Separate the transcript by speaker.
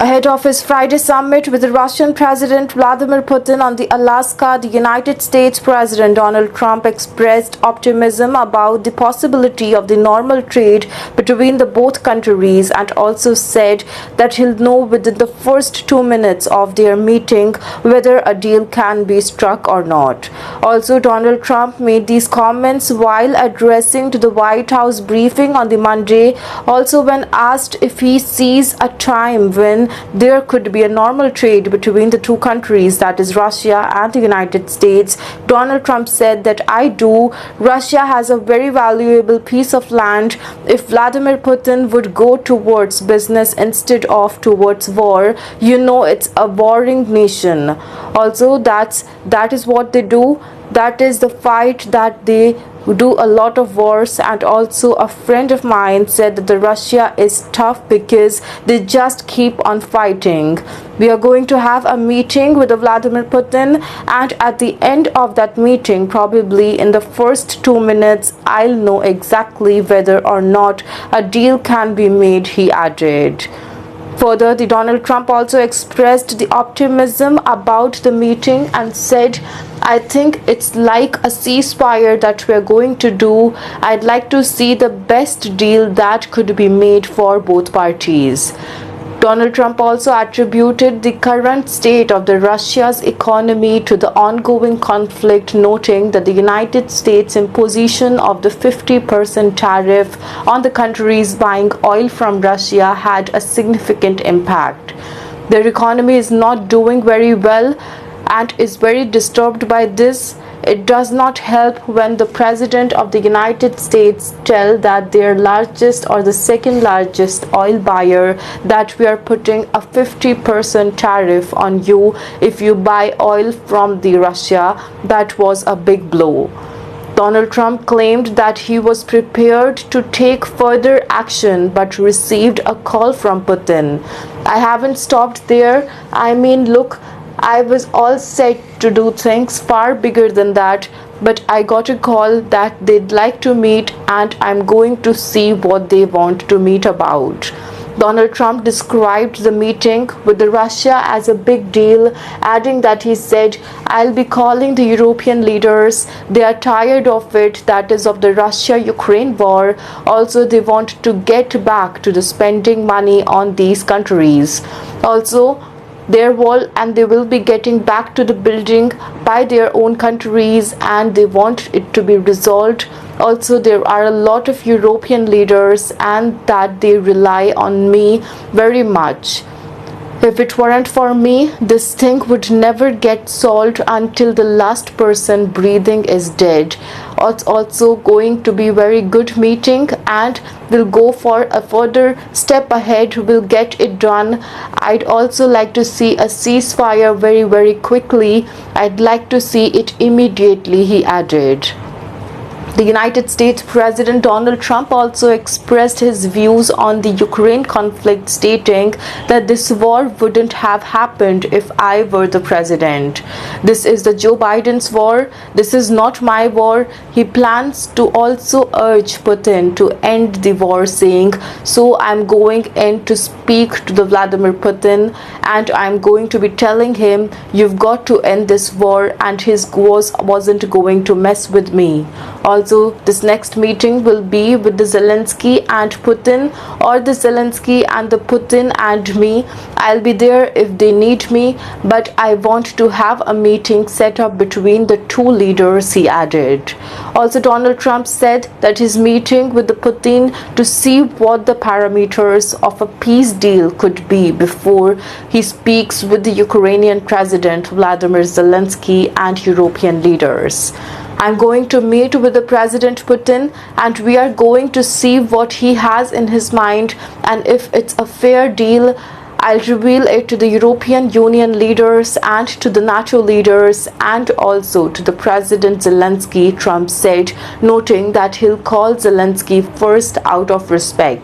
Speaker 1: Ahead of his Friday summit with the Russian President Vladimir Putin on the Alaska, the United States President Donald Trump expressed optimism about the possibility of the normal trade between the both countries and also said that he'll know within the first 2 minutes of their meeting whether a deal can be struck or not. Also, Donald Trump made these comments while addressing to the White House briefing on the Monday. Also, when asked if he sees a time when there could be a normal trade between the two countries, that is Russia and the United States, Donald Trump said that I do. Russia has a very valuable piece of land. If Vladimir Putin would go towards business instead of towards war, it's a warring nation. Also, that is what they do. That is the fight that they do, a lot of wars. And also a friend of mine said that the Russia is tough because they just keep on fighting. We are going to have a meeting with Vladimir Putin, and at the end of that meeting, probably in the first 2 minutes, I'll know exactly whether or not a deal can be made, he added. Further, the Donald Trump also expressed the optimism about the meeting and said, I think it's like a ceasefire that we're going to do. I'd like to see the best deal that could be made for both parties. Donald Trump also attributed the current state of the Russia's economy to the ongoing conflict, noting that the United States' imposition of the 50% tariff on the countries buying oil from Russia had a significant impact. Their economy is not doing very well and is very disturbed by this. It does not help when the President of the United States tell that their largest or the second largest oil buyer that we are putting a 50% tariff on you if you buy oil from the Russia. That was a big blow. Donald Trump claimed that he was prepared to take further action but received a call from Putin. I haven't stopped there. Look, I was all set to do things far bigger than that, but I got a call that they'd like to meet, and I'm going to see what they want to meet about. Donald Trump described the meeting with Russia as a big deal, adding that he said, I'll be calling the European leaders. They are tired of it, that is of the Russia-Ukraine war. Also, they want to get back to the spending money on these countries. Also, their wall, and they will be getting back to the building by their own countries, and they want it to be resolved. Also, there are a lot of European leaders and that they rely on me very much. If it weren't for me, this thing would never get solved until the last person breathing is dead. It's also going to be a very good meeting, and we'll go for a further step ahead. We'll get it done. I'd also like to see a ceasefire very, very quickly. I'd like to see it immediately, he added. The United States President Donald Trump also expressed his views on the Ukraine conflict, stating that this war wouldn't have happened if I were the president. This is the Joe Biden's war. This is not my war. He plans to also urge Putin to end the war, saying, so I'm going in to speak to the Vladimir Putin, and I'm going to be telling him, you've got to end this war, and his wasn't going to mess with me. Also, this next meeting will be with the Zelensky and Putin, or the Zelensky and the Putin and me. I'll be there if they need me, but I want to have a meeting set up between the two leaders, he added. Also, Donald Trump said that his meeting with the Putin to see what the parameters of a peace deal could be before he speaks with the Ukrainian President Vladimir Zelensky and European leaders. I'm going to meet with the President Putin, and we are going to see what he has in his mind, and if it's a fair deal, I'll reveal it to the European Union leaders and to the NATO leaders and also to the President Zelensky, Trump said, noting that he'll call Zelensky first out of respect.